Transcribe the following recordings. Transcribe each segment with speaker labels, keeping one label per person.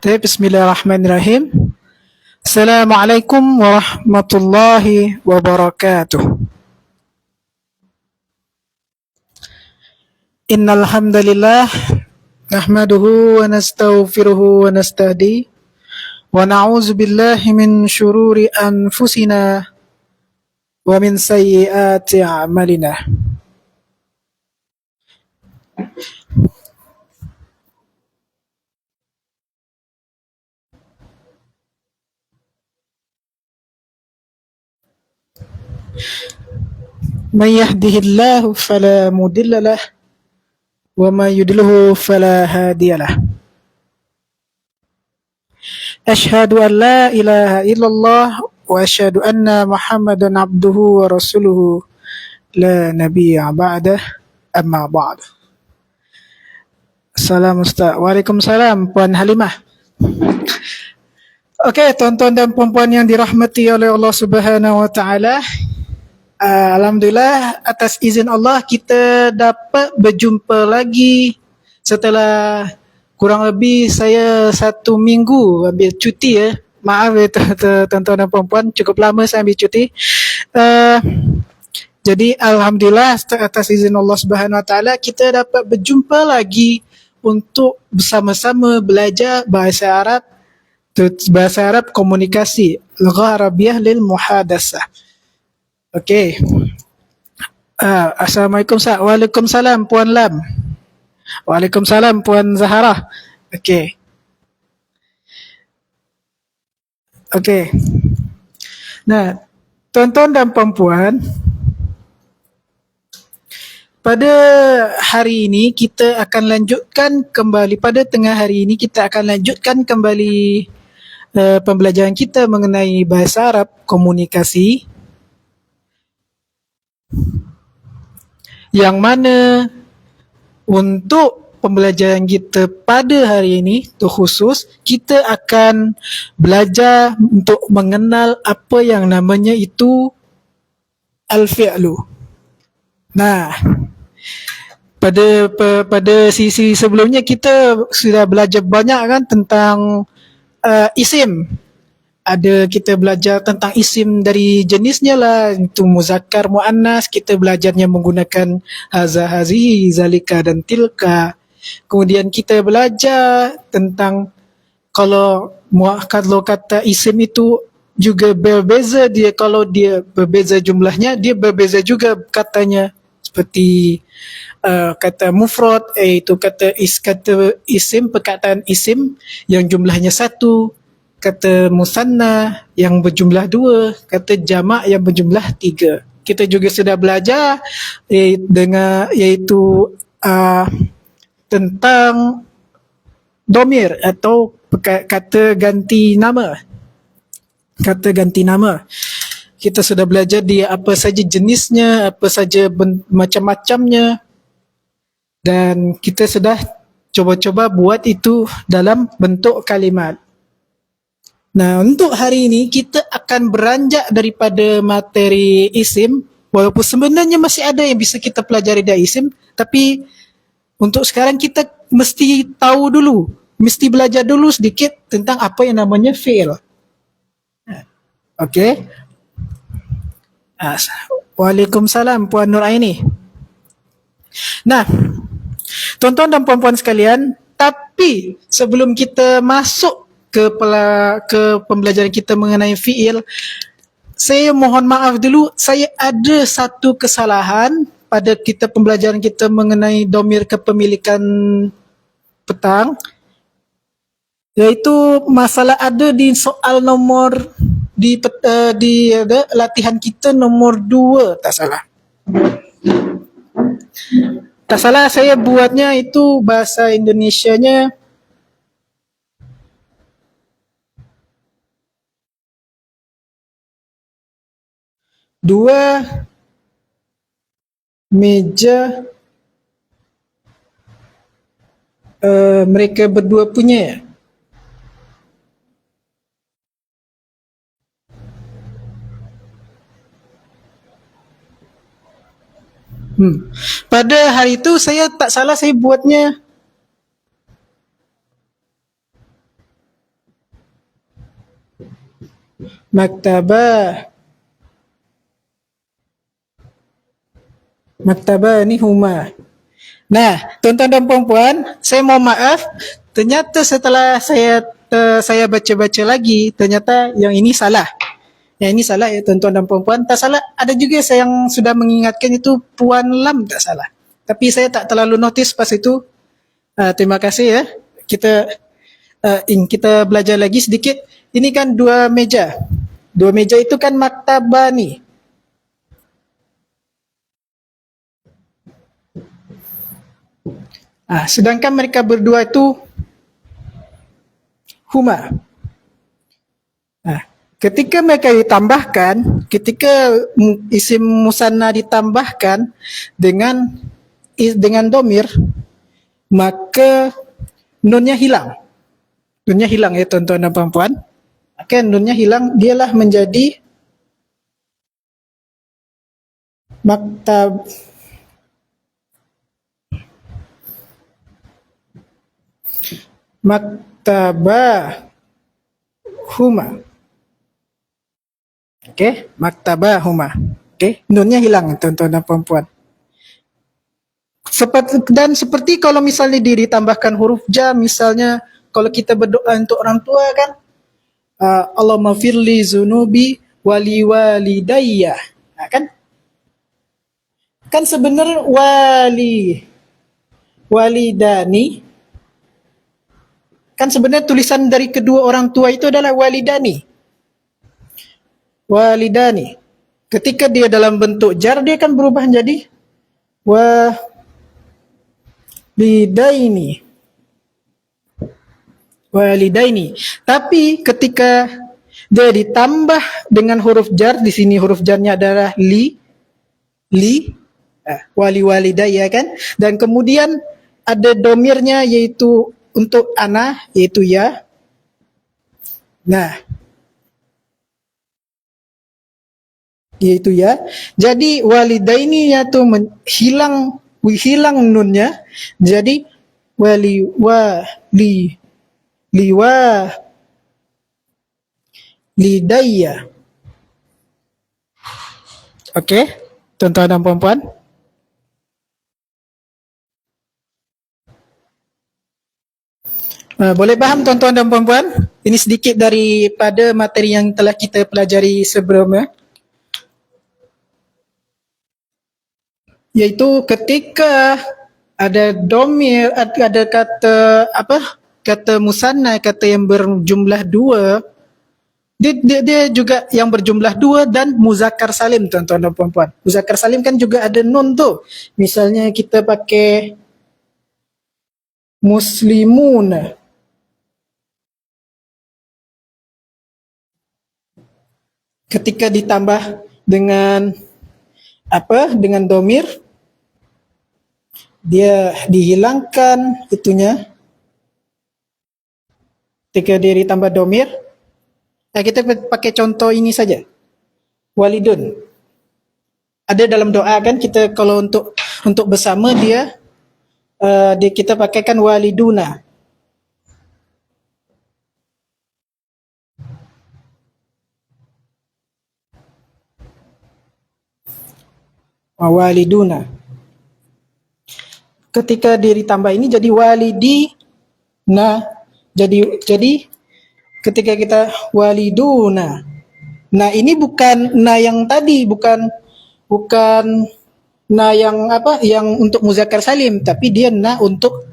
Speaker 1: Bismillahirrahmanirrahim. Assalamualaikum warahmatullahi wabarakatuh. Innal hamdalillah nahmaduhu wa nastaghfiruhu wa nastahdi wa na'udzu billahi min syururi anfusina wa min sayyiati a'malina. Man yahdihillahu fala mudilla lah wa man yudlilhu fala hadiya lah. Asyhadu an la ilaha illallah wa asyhadu anna Muhammadan abduhu wa rasuluhu la nabiyya ba'dah, amma ba'd. Salam Ustaz. Waalaikumsalam Puan Halimah. Okey, tuan-tuan dan puan-puan yang dirahmati oleh Allah Subhanahu wa taala. Alhamdulillah, atas izin Allah kita dapat berjumpa lagi setelah kurang lebih saya 1 minggu ambil cuti ya. Maaf ya tuan-tuan dan puan-puan, cukup lama saya ambil cuti. Jadi alhamdulillah atas izin Allah Subhanahu wa taala kita dapat berjumpa lagi untuk bersama-sama belajar bahasa Arab komunikasi, lughah Arabiah lil muhadasah. Okey. Assalamualaikum Ustaz. Waalaikumsalam Puan Lam. Waalaikumsalam Puan Zahara. Okey. Nah, tuan-tuan dan puan-puan, pada hari ini kita akan lanjutkan kembali, pada tengah hari ini kita akan lanjutkan kembali pembelajaran kita mengenai bahasa Arab komunikasi, yang mana untuk pembelajaran kita pada hari ini terkhusus kita akan belajar untuk mengenal apa yang namanya itu al-fi'lu. Nah, pada sisi sebelumnya kita sudah belajar banyak kan tentang isim. Kita belajar tentang isim dari jenisnya lah, itu muzakkar, muannas. Kita belajarnya menggunakan haza, hazihi, zalika dan tilka. Kemudian kita belajar tentang kalau kata isim itu juga berbeza dia, kalau dia berbeza jumlahnya, dia berbeza juga katanya. Seperti kata mufrad, iaitu kata isim, perkataan isim yang jumlahnya 1, kata musanna yang berjumlah 2, kata jamak yang berjumlah 3. Kita juga sudah belajar iaitu tentang domir atau kata ganti nama. Kata ganti nama. Kita sudah belajar dia apa saja jenisnya, apa saja macam-macamnya, dan kita sudah coba-coba buat itu dalam bentuk kalimat. Nah, untuk hari ini kita akan beranjak daripada materi isim, walaupun sebenarnya masih ada yang bisa kita pelajari dari isim, tapi untuk sekarang kita mesti tahu dulu, mesti belajar dulu sedikit tentang apa yang namanya fi'il. Okey. Waalaikumsalam Puan Nuraini. Nah, tuan-tuan dan puan-puan sekalian, tapi sebelum kita masuk ke pembelajaran kita mengenai fi'il, saya mohon maaf dulu, saya ada satu kesalahan pada pembelajaran kita mengenai domir kepemilikan petang, iaitu masalah ada di soal nomor di latihan kita nomor 2, tak salah. Tak salah saya buatnya itu bahasa Indonesianya dua meja mereka berdua punya. Pada hari itu saya tak salah saya buatnya Maktabah. Maktabah ni huma. Nah, tuan-tuan dan puan-puan, saya mau maaf, ternyata setelah saya baca-baca lagi, ternyata yang ini salah. Yang ini salah ya tuan-tuan dan puan-puan. Tak salah, ada juga saya yang sudah mengingatkan itu Puan Lam tak salah. Tapi saya tak terlalu notice pas itu. Terima kasih ya. Kita belajar lagi sedikit. Ini kan dua meja. Dua meja itu kan maktabah ni. Sedangkan mereka berdua itu huma. Ketika mereka ditambahkan, ketika isim musanna ditambahkan dengan domir, maka nunnya hilang. Nunnya hilang ya tuan-tuan dan puan-puan. Maka nunnya hilang, dialah menjadi maktabah huma. Okey, maktabah huma. Okey, nunnya hilang tuan-tuan dan puan-puan. Seperti kalau misalnya ditambahkan huruf jar, misalnya kalau kita berdoa untuk orang tua kan, Allahumma firli zunubi wali walidayya. Kan sebenarnya walidani, kan sebenarnya tulisan dari kedua orang tua itu adalah walidani. Ketika dia dalam bentuk jar, dia akan berubah menjadi walidaini. Tapi ketika dia ditambah dengan huruf jar, di sini huruf jarnya adalah wali walidayya kan, dan kemudian ada domirnya yaitu untuk ana, yaitu ya. Nah, yaitu ya. Jadi walidaini itu hilang nunnya, jadi lidayya. Okey, tuan-tuan dan puan-puan. Boleh faham tuan-tuan dan puan-puan? Ini sedikit daripada materi yang telah kita pelajari sebelumnya. Iaitu ketika ada domir, ada kata musanna, kata yang berjumlah dua, dia juga yang berjumlah dua dan muzakkar salim tuan-tuan dan puan-puan. Muzakkar salim kan juga ada nun tu. Misalnya kita pakai muslimun. Ketika ditambah dengan domir, dia dihilangkan itunya. Ketika dia ditambah domir, kita pakai contoh ini saja. Walidun. Ada dalam doa kan, kita kalau untuk bersama dia kita pakaikan waliduna. Waliduna. Ketika dia ditambah ini jadi walidina. Jadi ketika kita waliduna. Nah, ini bukan na yang tadi, bukan na yang untuk muzakkar salim, tapi dia na untuk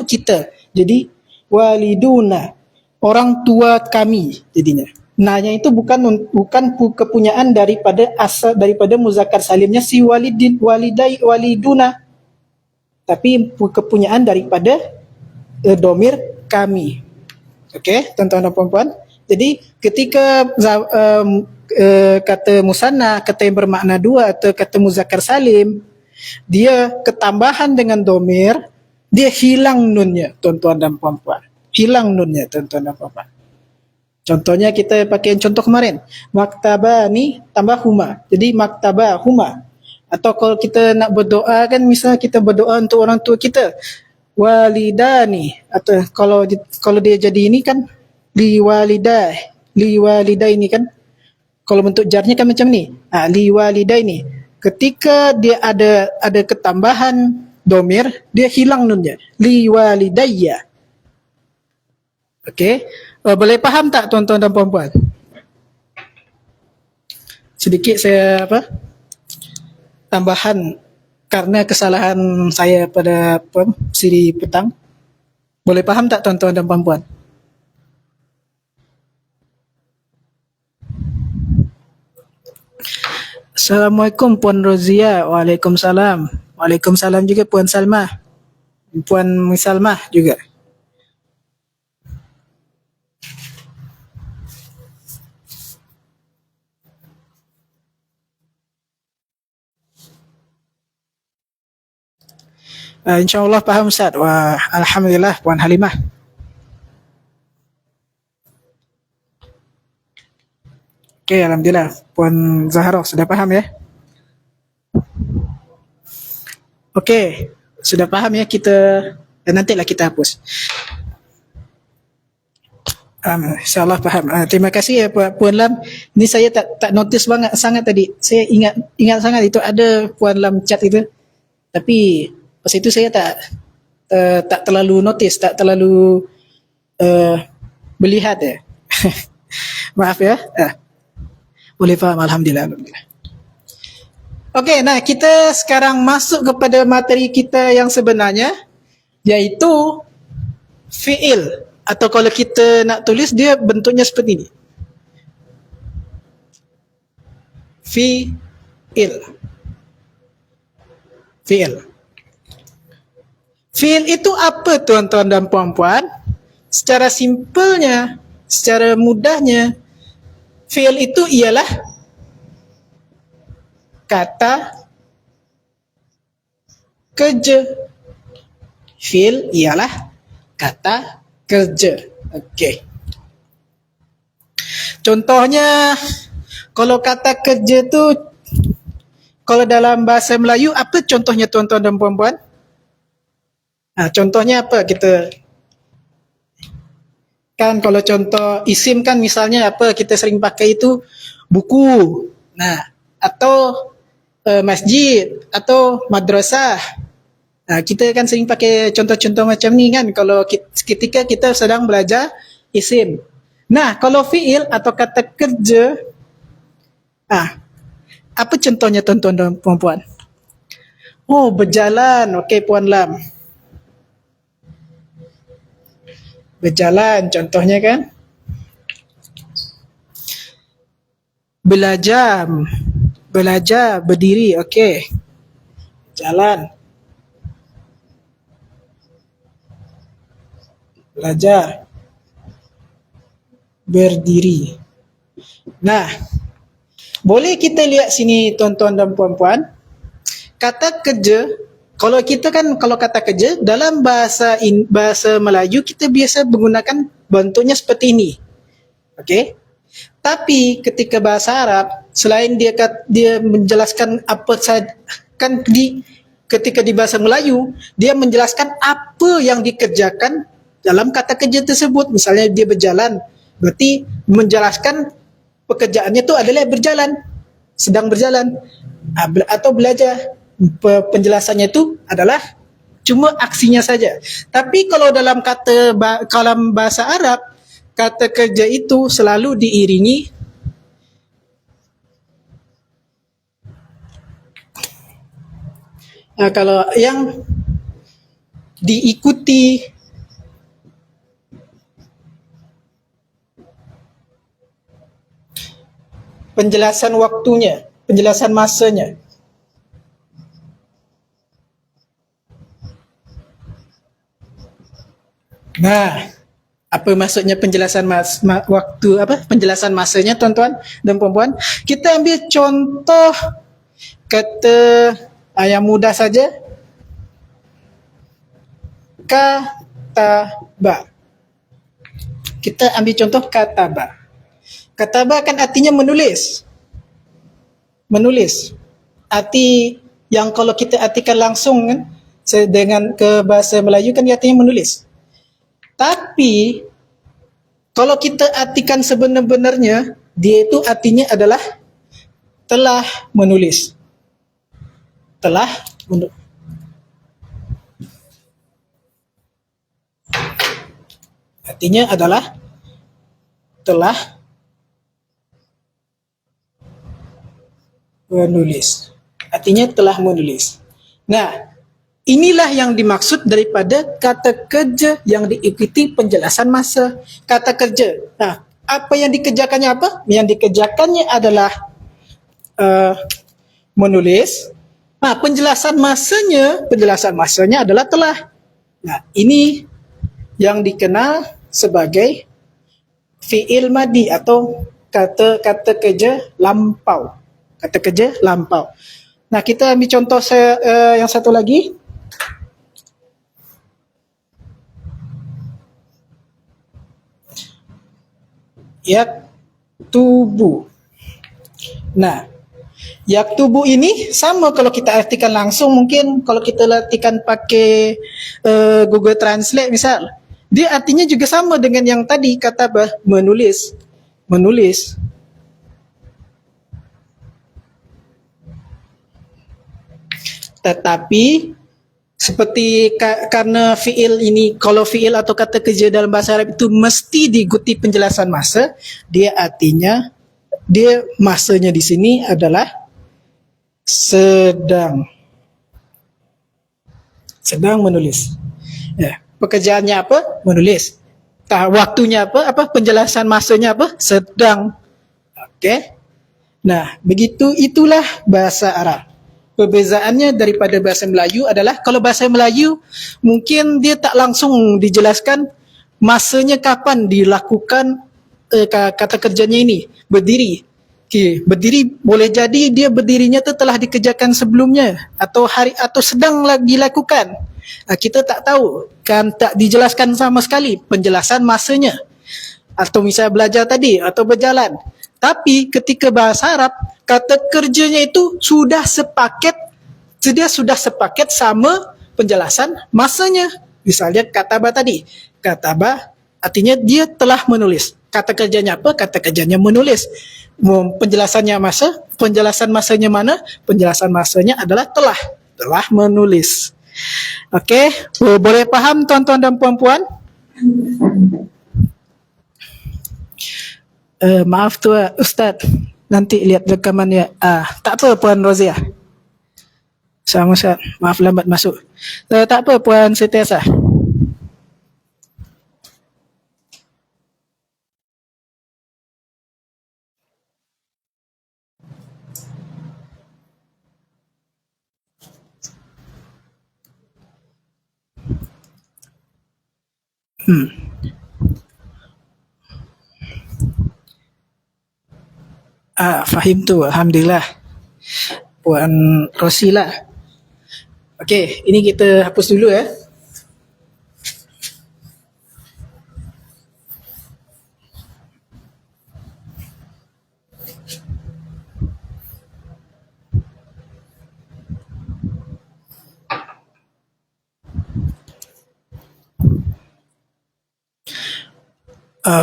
Speaker 1: kita. Jadi waliduna, orang tua kami jadinya. Nanya itu bukan kepunyaan daripada muzakkar salimnya si waliduna, tapi kepunyaan daripada domir kami. Okey, tuan-tuan dan puan-puan. Jadi ketika kata musanna, kata yang bermakna dua atau kata muzakkar salim, dia ketambahan dengan domir, dia hilang nunnya tuan-tuan dan puan-puan. Hilang nunnya tuan-tuan dan puan-puan. Contohnya kita pakai contoh kemarin. Maktabah ni tambah huma. Jadi maktabah huma. Atau kalau kita nak berdoa kan, misalnya kita berdoa untuk orang tua kita, walidani. Atau kalau dia jadi ini kan liwalidah. liwalidaini kan. Kalau bentuk jarnya kan macam ni. Liwalidaini. Ketika dia ada ketambahan domir, dia hilang nunnya. Liwalidayya. Okey. Boleh faham tak tuan-tuan dan puan-puan? Sedikit saya tambahan karena kesalahan saya pada siri petang. Boleh faham tak tuan-tuan dan puan-puan? Assalamualaikum Puan Rozia. Waalaikumsalam. Waalaikumsalam juga Puan Salmah. Puan Salmah juga. InsyaAllah faham Ustaz. Wah, Alhamdulillah Puan Halimah. Okey, Alhamdulillah. Puan Zahra sudah faham ya? Okey, sudah faham ya kita. Nantilah kita hapus. InsyaAllah faham. Terima kasih ya Puan Lam. Ini saya tak notice sangat tadi. Saya ingat sangat itu ada Puan Lam chat itu. Tapi pas itu saya tak terlalu notice, tak terlalu melihat ya. Maaf ya. Boleh faham, Alhamdulillah. Okey, nah kita sekarang masuk kepada materi kita yang sebenarnya, iaitu fi'il. Atau kalau kita nak tulis, dia bentuknya seperti ini. Fi'il. Fi'il. Fi'il itu apa tuan-tuan dan puan-puan? Secara simpelnya, secara mudahnya, fi'il itu ialah kata kerja. Fi'il ialah kata kerja. Okey. Contohnya, kalau kata kerja tu, kalau dalam bahasa Melayu, apa contohnya tuan-tuan dan puan-puan? Contohnya apa kita? Kan kalau contoh isim kan misalnya apa kita sering pakai itu buku. Nah, atau masjid atau madrasah. Kita kan sering pakai contoh-contoh macam ni kan kalau ketika kita sedang belajar isim. Nah, kalau fi'il atau kata kerja, apa contohnya tuan-tuan dan puan-puan? Oh, berjalan. Okey, Puan Lam. Berjalan contohnya kan. Belajar. Belajar, berdiri. Okey. Jalan. Belajar. Berdiri. Nah, boleh kita lihat sini tuan-tuan dan puan-puan. Kata kerja, kalau kita kan kalau kata kerja dalam bahasa Melayu kita biasa menggunakan bentuknya seperti ini. Okey. Tapi ketika bahasa Arab, selain dia menjelaskan apa saja kan ketika di bahasa Melayu, dia menjelaskan apa yang dikerjakan dalam kata kerja tersebut. Misalnya dia berjalan, berarti menjelaskan pekerjaannya itu adalah berjalan, sedang berjalan, atau belajar. Penjelasannya itu adalah cuma aksinya saja. Tapi kalau dalam bahasa Arab, kata kerja itu selalu diiringi kalau yang diikuti penjelasan waktunya, penjelasan masanya. Nah, apa maksudnya penjelasan waktu penjelasan masanya tuan-tuan dan puan-puan? Kita ambil contoh kata yang mudah saja. Kataba. Kita ambil contoh kataba. Kataba kan artinya menulis. Menulis. Arti yang kalau kita artikan langsung kan dengan ke bahasa Melayu kan artinya menulis. Tapi Kalau kita artikan sebenar-benarnya, dia itu artinya adalah telah menulis. Telah menulis. Artinya adalah telah menulis. Artinya telah menulis. Nah, inilah yang dimaksud daripada kata kerja yang diikuti penjelasan masa. Kata kerja. Nah, apa yang dikerjakannya apa? Yang dikerjakannya adalah menulis. Nah, penjelasan masanya adalah telah. Nah, ini yang dikenal sebagai fi'il madi atau kata kerja lampau. Kata kerja lampau. Nah, kita ambil contoh yang satu lagi. Yaktubu. Nah, yaktubu ini sama kalau kita artikan langsung, mungkin kalau kita artikan pakai Google Translate misal, dia artinya juga sama dengan yang tadi kata apa? Menulis. Menulis. Tetapi seperti karena fiil ini, kalau fiil atau kata kerja dalam bahasa Arab itu mesti diikuti penjelasan masa, dia artinya dia masanya di sini adalah sedang menulis. Ya, pekerjaannya apa? Menulis. Waktunya apa? Penjelasan masanya apa? Sedang. Okey. Nah, begitu itulah bahasa Arab. Perbezaannya daripada bahasa Melayu adalah kalau bahasa Melayu mungkin dia tak langsung dijelaskan masanya kapan dilakukan kata kerjanya ini, berdiri. Okay, berdiri boleh jadi dia berdirinya tu telah dikerjakan sebelumnya atau sedang dilakukan. Kita tak tahu, kan tak dijelaskan sama sekali penjelasan masanya. Atau misalnya belajar tadi atau berjalan. Tapi ketika bahasa Arab, kata kerjanya itu sudah sepaket sama penjelasan masanya. Misalnya kataba tadi. Kataba artinya dia telah menulis. Kata kerjanya apa? Kata kerjanya menulis. Penjelasan masanya mana? Penjelasan masanya adalah telah menulis. Okey, boleh faham tuan-tuan dan puan-puan? Maaf tu Ustaz, nanti lihat rekamannya. Tak apa Puan Rozia. Sama Ustaz, maaf lambat masuk. Tak apa Puan Setiasa. Fahim tu, Alhamdulillah. Puan Rosila. Okey, ini kita hapus dulu ya.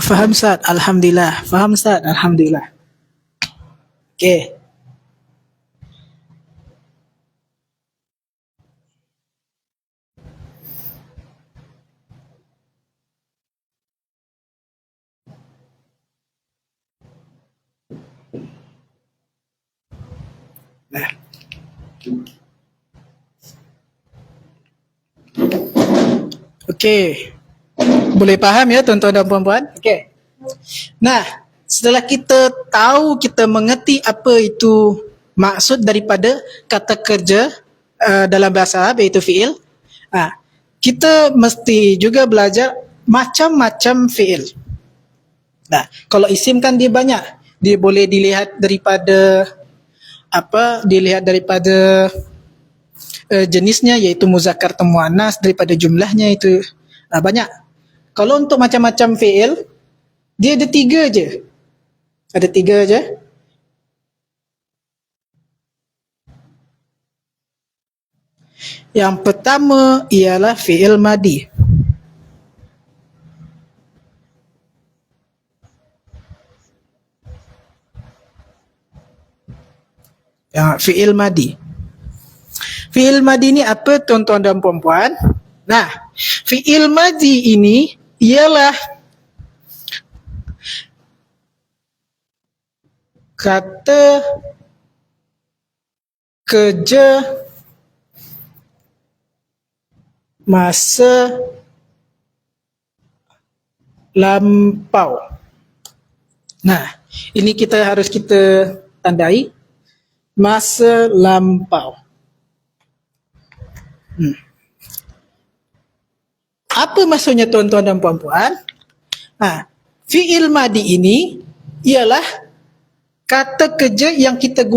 Speaker 1: Faham Ustaz, Alhamdulillah. Faham Ustaz, Alhamdulillah. Okey. Nah. Okey. Boleh faham ya tuan-tuan dan puan-puan? Okey. Nah, setelah kita tahu, kita mengerti apa itu maksud daripada kata kerja dalam bahasa Arab iaitu fi'il, kita mesti juga belajar macam-macam fi'il. Nah, kalau isim kan dia banyak. Dia boleh dilihat daripada jenisnya iaitu muzakkar atau muannas, daripada jumlahnya itu banyak. Kalau untuk macam-macam fi'il, dia ada 3 je. Ada 3 je. Yang pertama ialah fi'il madi. Fi'il madi. Fi'il madi ini apa tuan-tuan dan puan-puan? Nah, fi'il madi ini ialah kata kerja masa lampau. Nah, ini harus kita tandai masa lampau. Apa maksudnya tuan-tuan dan puan-puan? Fi'il madi ini ialah kata kerja yang kita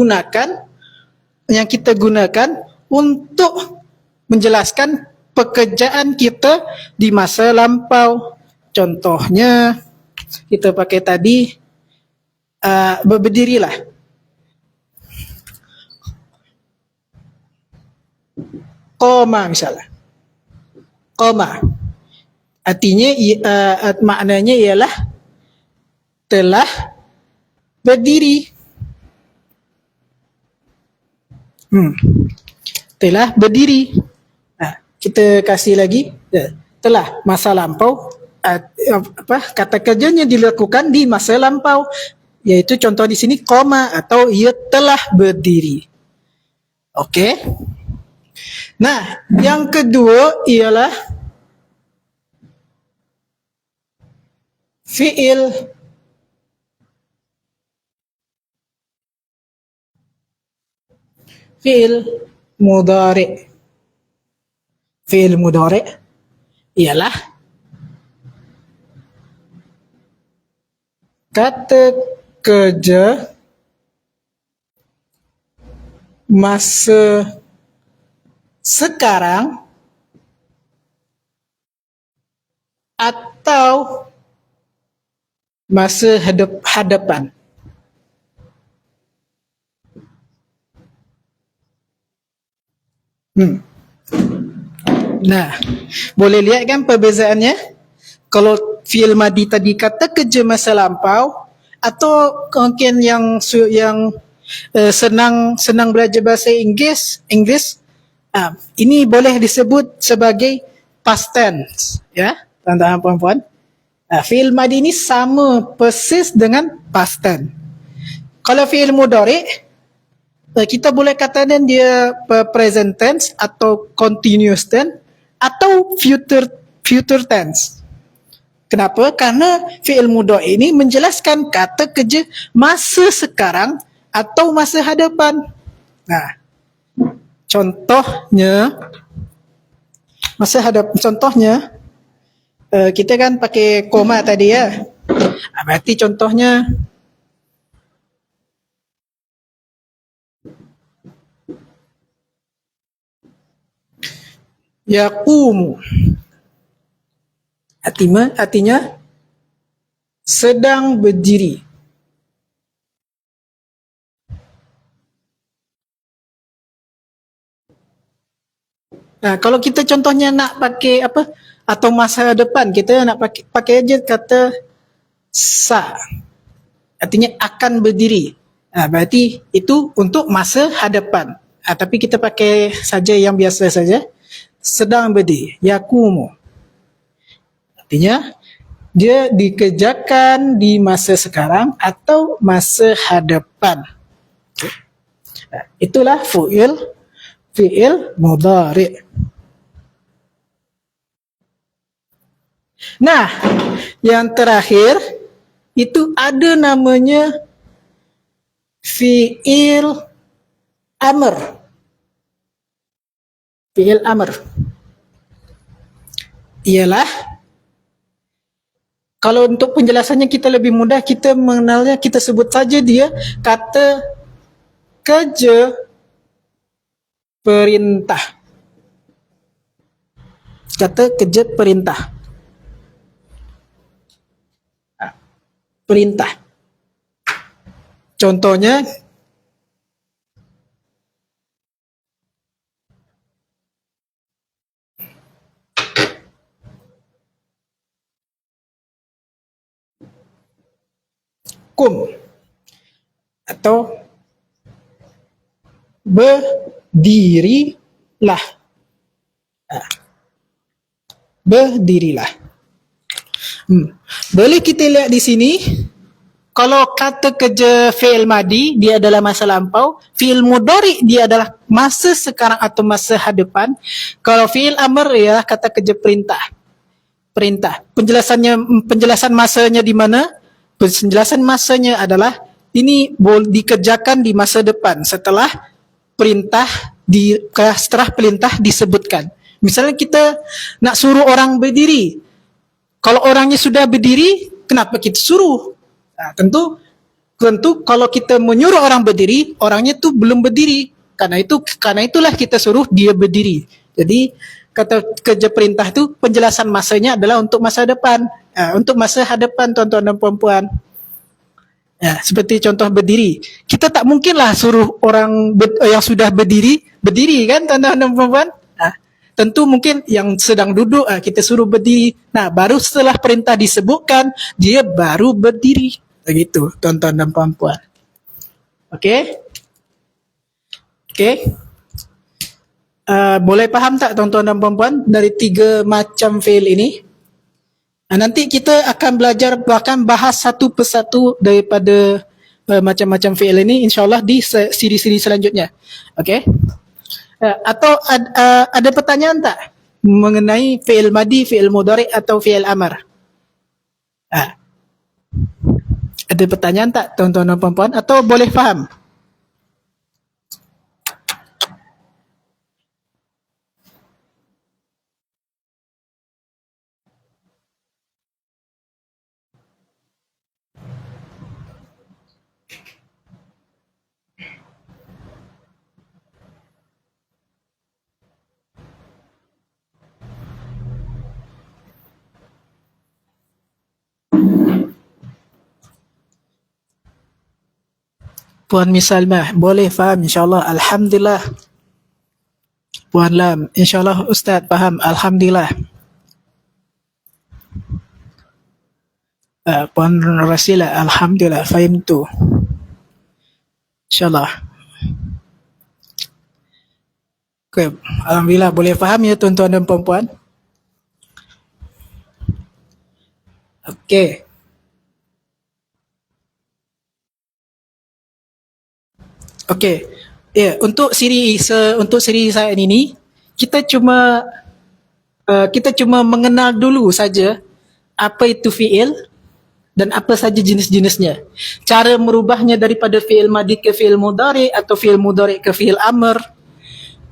Speaker 1: gunakan untuk menjelaskan pekerjaan kita di masa lampau. Contohnya kita pakai tadi berdirilah. Qoma misalnya. Qoma. Artinya maknanya ialah telah berdiri. Telah berdiri. Kita kasih lagi telah masa lampau, kata kerjanya dilakukan di masa lampau, yaitu contoh di sini koma atau ia telah berdiri. Okey. Nah, yang kedua ialah fi'il mudhari'. Fi'il mudhari' ialah kata kerja masa sekarang atau masa hadapan. Nah, boleh lihat kan perbezaannya? Kalau fi'il madi tadi kata kerja masa lampau, atau mungkin yang senang belajar bahasa Inggeris, ini boleh disebut sebagai past tense, ya, tuan-tuan dan puan-puan. Fi'il madi ini sama persis dengan past tense. Kalau fi'il mudhari', kita boleh katakan dia present tense atau continuous tense atau future tense. Kenapa? Karena fi'il mudhari' ini menjelaskan kata kerja masa sekarang atau masa hadapan. Nah, contohnya kita kan pakai koma tadi ya. Berarti contohnya yaqumu. Artinya sedang berdiri. Nah, kalau kita contohnya nak pakai apa atau masa depan, kita nak pakai aja kata sa. Artinya akan berdiri. Berarti itu untuk masa hadapan. Tapi kita pakai saja yang biasa saja. Sedang berdiri. Yakumu. Artinya dia dikerjakan di masa sekarang atau masa hadapan. Itulah fi'il mudhari'. Nah, yang terakhir itu ada namanya fi'il amr. Fi'il amr ialah, kalau untuk penjelasannya kita lebih mudah, kita mengenalnya, kita sebut saja dia kata kerja perintah. Kata kerja perintah. Perintah. Contohnya kum atau Berdirilah. Berdirilah. Boleh kita lihat di sini, kalau kata kerja fi'il madi dia adalah masa lampau, fi'il mudhari dia adalah masa sekarang atau masa hadapan. Kalau fi'il amr ialah kata kerja perintah. Perintah. Penjelasan masanya di mana? Penjelasan masanya adalah ini dikerjakan di masa depan setelah setelah perintah disebutkan. Misalnya kita nak suruh orang berdiri. Kalau orangnya sudah berdiri, kenapa kita suruh? Tentu kalau kita menyuruh orang berdiri, orangnya tu belum berdiri. Karena itulah kita suruh dia berdiri. Jadi kata kerja perintah tu penjelasan masanya adalah untuk masa depan. Untuk masa hadapan, tuan-tuan dan puan-puan. Seperti contoh berdiri. Kita tak mungkinlah suruh orang yang sudah berdiri kan, tuan-tuan dan puan-puan. Tentu mungkin yang sedang duduk kita suruh berdiri. Baru setelah perintah disebutkan, dia baru berdiri. Begitu, tuan-tuan dan puan-puan. Okey? Boleh faham tak tuan-tuan dan puan-puan dari 3 macam fi'il ini? Nanti kita akan belajar bahkan bahas satu persatu daripada macam-macam fi'il ini, insyaAllah di siri-siri selanjutnya. Okey? Atau ada pertanyaan tak mengenai fi'il madi, fi'il mudhari atau fi'il amr? Ada pertanyaan tak tuan-tuan dan puan-puan? Atau boleh faham? Puan Misalmah, boleh faham insyaAllah. Alhamdulillah. Puan Lam, insyaAllah Ustaz faham. Alhamdulillah. Puan Rasila, Alhamdulillah, faham tu. InsyaAllah. Okay. Alhamdulillah, boleh faham ya tuan-tuan dan puan-puan? Okey. Okey. Untuk siri saya ini, kita cuma mengenal dulu saja apa itu fi'il dan apa saja jenis-jenisnya. Cara merubahnya daripada fi'il madi ke fi'il mudhari atau fi'il mudhari ke fi'il amr,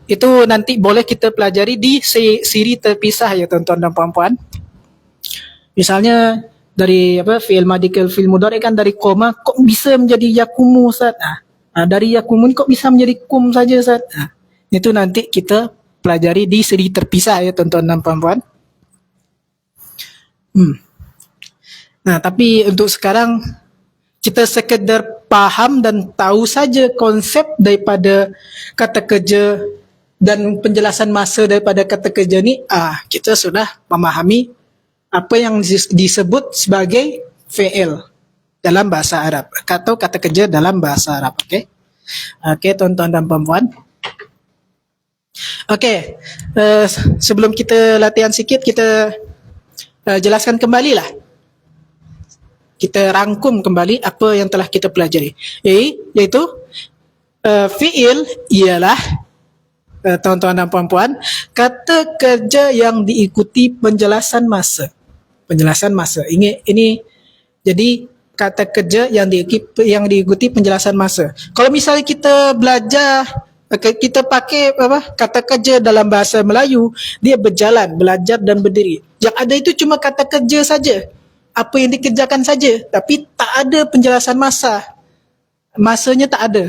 Speaker 1: itu nanti boleh kita pelajari di siri terpisah ya tuan-tuan dan puan-puan. Misalnya dari fi'il madi ke fi'il mudhari kan dari koma kok bisa menjadi yakumu Ustaz? Dari yakumun kok bisa menjadi kum saja Ustaz? Itu nanti kita pelajari di seri terpisah ya tuan-tuan dan puan-puan. Tapi untuk sekarang kita sekedar faham dan tahu saja konsep daripada kata kerja dan penjelasan masa daripada kata kerja ni, kita sudah memahami apa yang disebut sebagai fi'il dalam bahasa Arab atau kata kerja dalam bahasa Arab. Okey, tuan-tuan dan puan-puan. Okey, sebelum kita latihan sikit, kita jelaskan kembali lah. Kita rangkum kembali apa yang telah kita pelajari. Iaitu fi'il ialah tuan-tuan dan puan-puan, kata kerja yang diikuti penjelasan masa. Penjelasan masa. Ini jadi kata kerja yang diikuti penjelasan masa. Kalau misalnya kita belajar, kita pakai kata kerja dalam bahasa Melayu, dia berjalan, belajar dan berdiri. Yang ada itu cuma kata kerja saja, apa yang dikerjakan saja, tapi tak ada penjelasan masa. Masanya tak ada.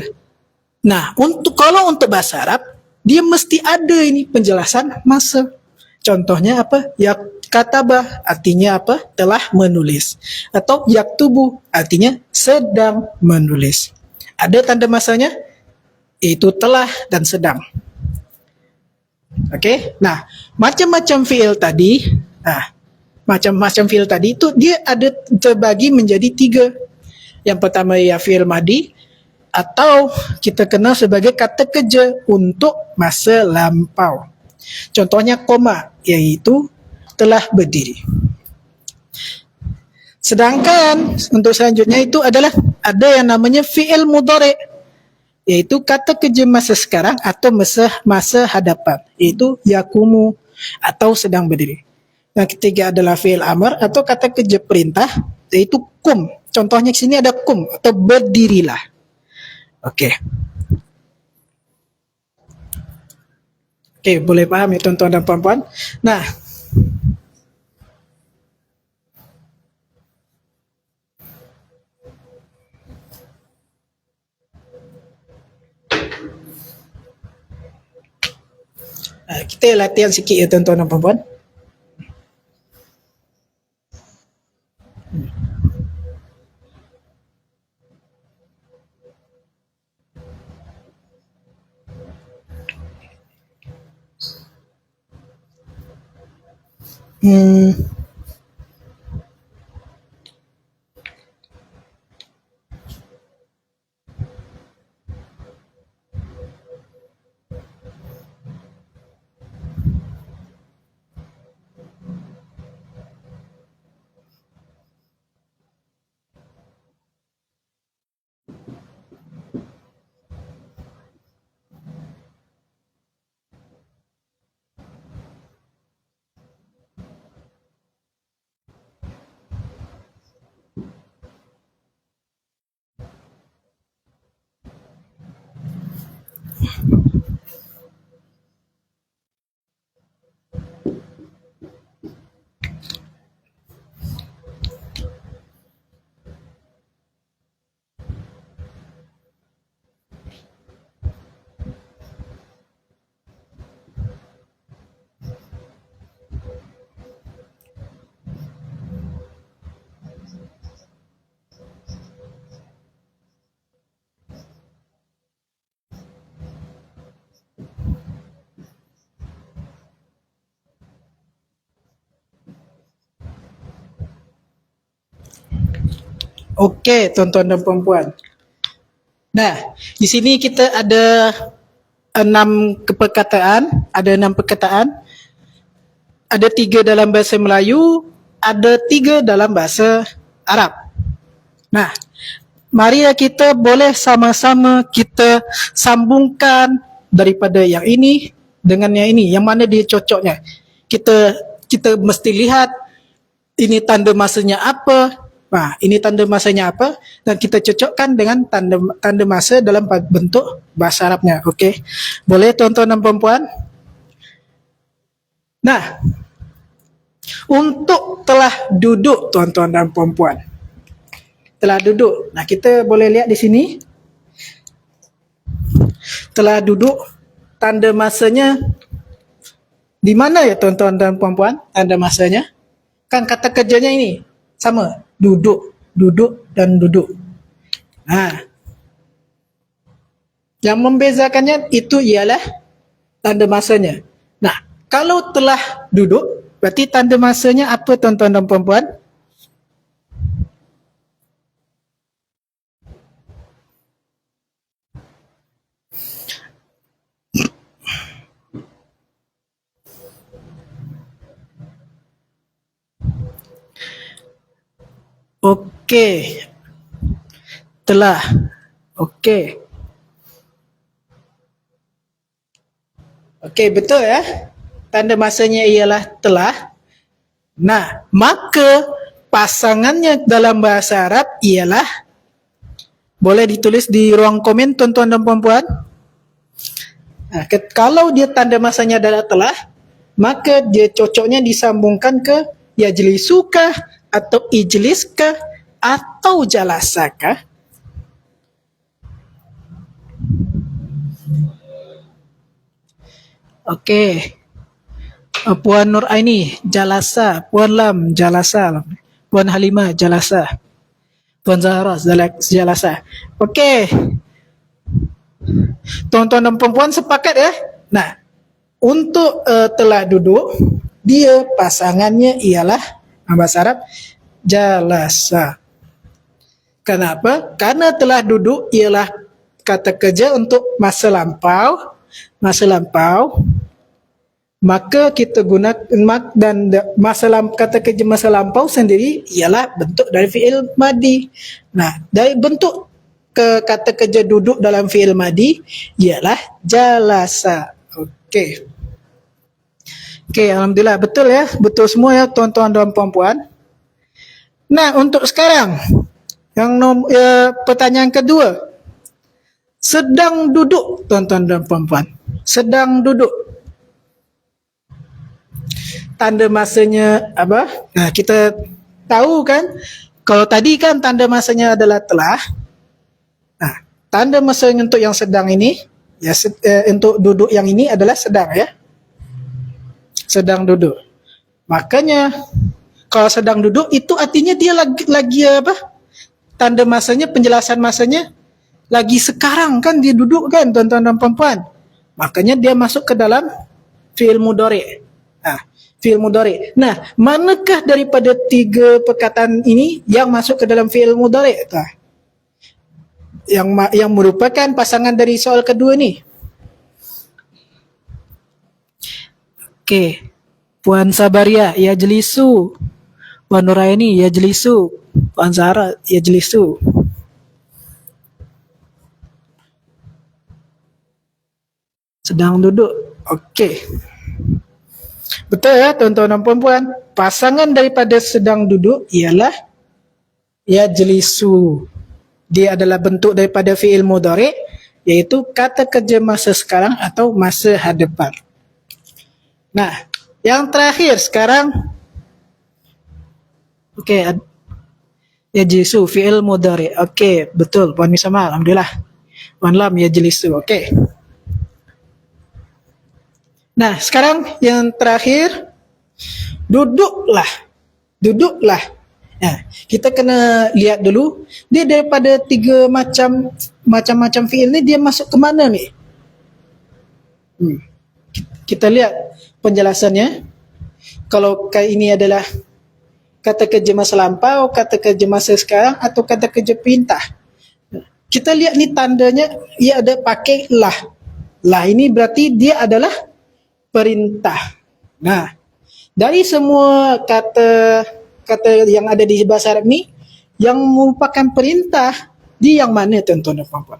Speaker 1: Kalau untuk bahasa Arab, dia mesti ada ini penjelasan masa. Contohnya apa? Katabah artinya apa? Telah menulis. Atau yaktubu artinya sedang menulis. Ada tanda masanya? Itu telah dan sedang. Okey. Macam-macam fi'il tadi, macam-macam fi'il tadi itu dia ada terbagi menjadi 3. Yang pertama ya fi'il madi, atau kita kenal sebagai kata kerja untuk masa lampau. Contohnya koma, iaitu telah berdiri. Sedangkan untuk selanjutnya itu adalah ada yang namanya fi'il mudhari', iaitu kata kerja masa sekarang atau masa hadapan, iaitu yakumu atau sedang berdiri. Yang ketiga adalah fi'il amr atau kata kerja perintah, iaitu kum. Contohnya di sini ada kum atau berdirilah. Okey. Okey, boleh faham ya tuan-tuan dan puan-puan? Nah, kita latihan sikit ya tuan-tuan dan puan-puan. Okey, tuan-tuan dan puan-puan. Nah, di sini kita ada 6 perkataan, ada 3 dalam bahasa Melayu, ada 3 dalam bahasa Arab. Nah, mari kita boleh sama-sama kita sambungkan daripada yang ini dengan yang ini, yang mana dia cocoknya. Kita mesti lihat ini tanda masanya apa. Nah, ini tanda masanya apa dan kita cocokkan dengan tanda masa dalam bentuk bahasa Arabnya. Okey. Boleh tuan-tuan dan puan-puan? Nah, untuk telah duduk tuan-tuan dan puan-puan. Telah duduk. Nah, kita boleh lihat di sini. Telah duduk, tanda masanya di mana ya tuan-tuan dan puan-puan? Tanda masanya. Kan kata kerjanya ini sama, duduk, duduk dan duduk. Yang membezakannya itu ialah tanda masanya. Nah, kalau telah duduk, berarti tanda masanya apa tuan-tuan dan puan-puan? Okey. Telah. Okey. Okey, betul ya? Tanda masanya ialah telah. Nah, maka pasangannya dalam bahasa Arab ialah, boleh ditulis di ruang komen tuan-tuan dan puan-puan. Nah, kalau dia tanda masanya adalah telah, maka dia cocoknya disambungkan ke yajlisukah atau ijliskah atau jalasakah. Okey. Puan Nur Aini, jalasa. Puan Lam, jalasa. Puan Halimah, jalasa. Puan Zahra, jalasa. Okey. Tuan-tuan dan perempuan sepakat ya? Nah, untuk telah duduk, dia pasangannya ialah bahasa Arab jalasa. Kenapa? Karena telah duduk ialah kata kerja untuk masa lampau, maka kita guna dan kata kerja masa lampau sendiri ialah bentuk dari fi'il madi. Nah, dari bentuk kata kerja duduk dalam fi'il madi ialah jalasa. Okey. Okey, alhamdulillah betul ya. Betul semua ya tuan-tuan dan puan-puan. Nah, untuk sekarang pertanyaan kedua. Sedang duduk, tuan-tuan dan puan-puan. Sedang duduk. Tanda masanya apa? Nah, kita tahu kan, kalau tadi kan tanda masanya adalah telah. Nah, tanda masa untuk yang sedang ini, ya untuk duduk yang ini adalah sedang ya. Sedang duduk. Makanya kalau sedang duduk itu artinya dia lagi apa? Tanda masanya, penjelasan masanya lagi sekarang kan dia duduk kan, tuan-tuan dan puan-puan. Makanya dia masuk ke dalam fi'il mudhari'. Nah, fi'il mudhari'. Nah, manakah daripada tiga perkataan ini yang masuk ke dalam fi'il mudhari'? Nah, yang merupakan pasangan dari soal kedua ni. Okey. Puan Sabaria, yajlisu. Puan Nuraini, yajlisu. Puan Zahra, yajlisu. Sedang duduk. Okey. Betul ya tuan-tuan dan puan-puan. Pasangan daripada sedang duduk ialah yajlisu. Dia adalah bentuk daripada fi'il mudhari', iaitu kata kerja masa sekarang atau masa hadapan. Nah, yang terakhir sekarang. Okey. Yajlisu fi'il mudhari'. Okey, betul Puan Misama, alhamdulillah. Puan Lam, yajlisu. Okey. Nah, sekarang yang terakhir, duduklah. Duduklah. Nah, kita kena lihat dulu, dia daripada tiga macam-macam fi'il ni, dia masuk ke mana ni? Kita lihat penjelasannya. Kalau ini adalah kata kerja masa lampau, kata kerja masa sekarang, atau kata kerja perintah. Kita lihat ni tandanya, ia ada pakai lah. Lah ini berarti dia adalah perintah. Nah, dari semua kata yang ada di bahasa Arab ni, yang merupakan perintah di yang mana tuan-tuan dan puan-puan?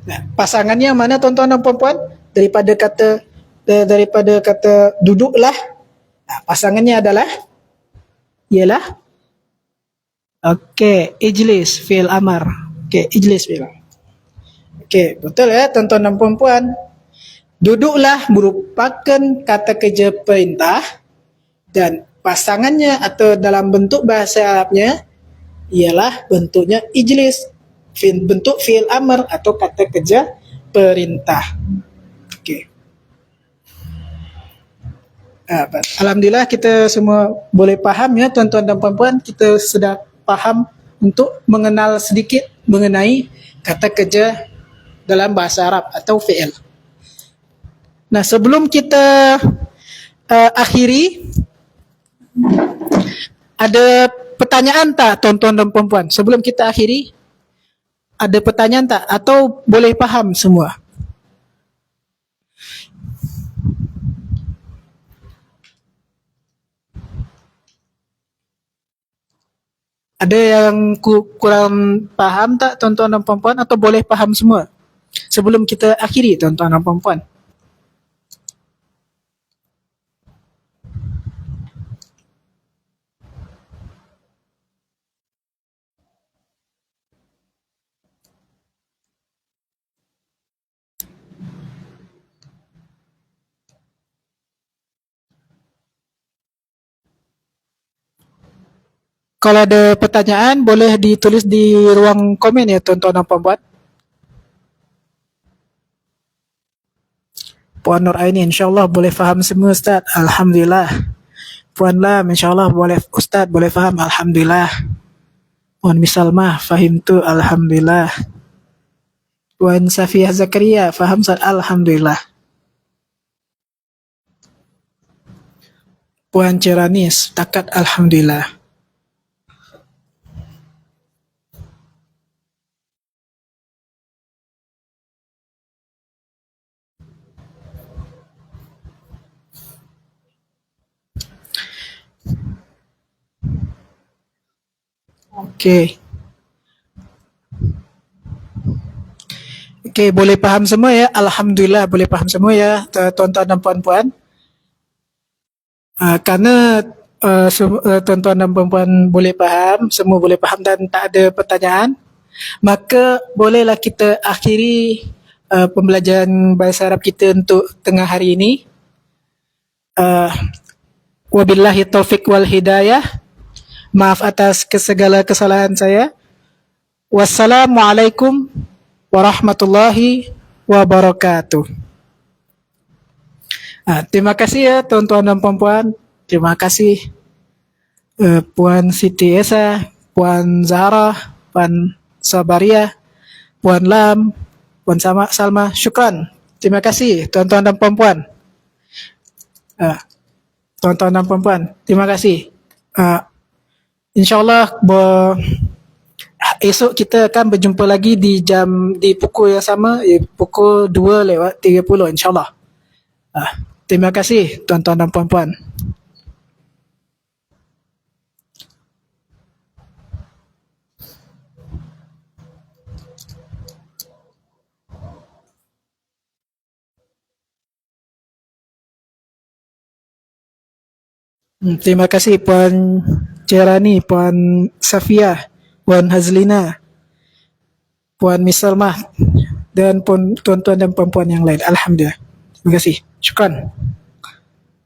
Speaker 1: Nah, pasangannya mana tuan-tuan dan puan-puan? Daripada kata duduklah. Nah, pasangannya adalah ialah ijlis fi'il amar. Ijlis fi'il amar. Betul ya tuan-tuan dan puan-puan. Duduklah merupakan kata kerja perintah dan pasangannya atau dalam bentuk bahasa Arabnya ialah bentuknya ijlis, bentuk fi'il amar atau kata kerja perintah. Alhamdulillah kita semua boleh faham ya tuan-tuan dan puan-puan. Kita sudah faham untuk mengenal sedikit mengenai kata kerja dalam bahasa Arab atau fi'il. Nah, sebelum kita akhiri, ada pertanyaan tak tuan-tuan dan puan-puan? Sebelum kita akhiri, ada pertanyaan tak? Atau boleh faham semua? Ada yang kurang paham tak tuan-tuan dan puan-puan, atau boleh faham semua? Sebelum kita akhiri tuan-tuan dan puan-puan. Kalau ada pertanyaan, boleh ditulis di ruang komen ya tuan-tuan dan puan-puan. Puan Nur Aini, insyaAllah boleh faham semua Ustaz. Alhamdulillah. Puan Lam, insyaAllah boleh Ustaz, boleh faham. Alhamdulillah. Puan Misalmah, fahim tu. Alhamdulillah. Puan Safiyah Zakaria, faham Ustaz. Alhamdulillah. Puan Cerani, setakat Alhamdulillah. Okey. Okey, boleh faham semua ya? Alhamdulillah boleh faham semua ya, tuan-tuan dan puan-puan. Kerana tuan-tuan dan puan-puan boleh faham, semua boleh faham dan tak ada pertanyaan, maka bolehlah kita akhiri pembelajaran bahasa Arab kita untuk tengah hari ini. Uh, Wabillahi taufiq wal hidayah. Maaf atas segala kesalahan saya. Wassalamualaikum warahmatullahi wabarakatuh. Terima kasih ya tuan-tuan dan puan-puan. Terima kasih Puan Siti Esa, Puan Zahra, Puan Sabaria, Puan Lam, Puan Salma. Syukran. Terima kasih tuan-tuan dan puan-puan. Tuan-tuan dan puan-puan, terima kasih. InsyaAllah esok kita akan berjumpa lagi di pukul yang sama, pukul 2:30 insyaAllah. Terima kasih tuan-tuan dan puan-puan. Terima kasih Puan Cerani, Puan Safia, Puan Hazlina, Puan Misalmah dan tuan-tuan dan puan-puan yang lain. Alhamdulillah. Terima kasih. Syukran.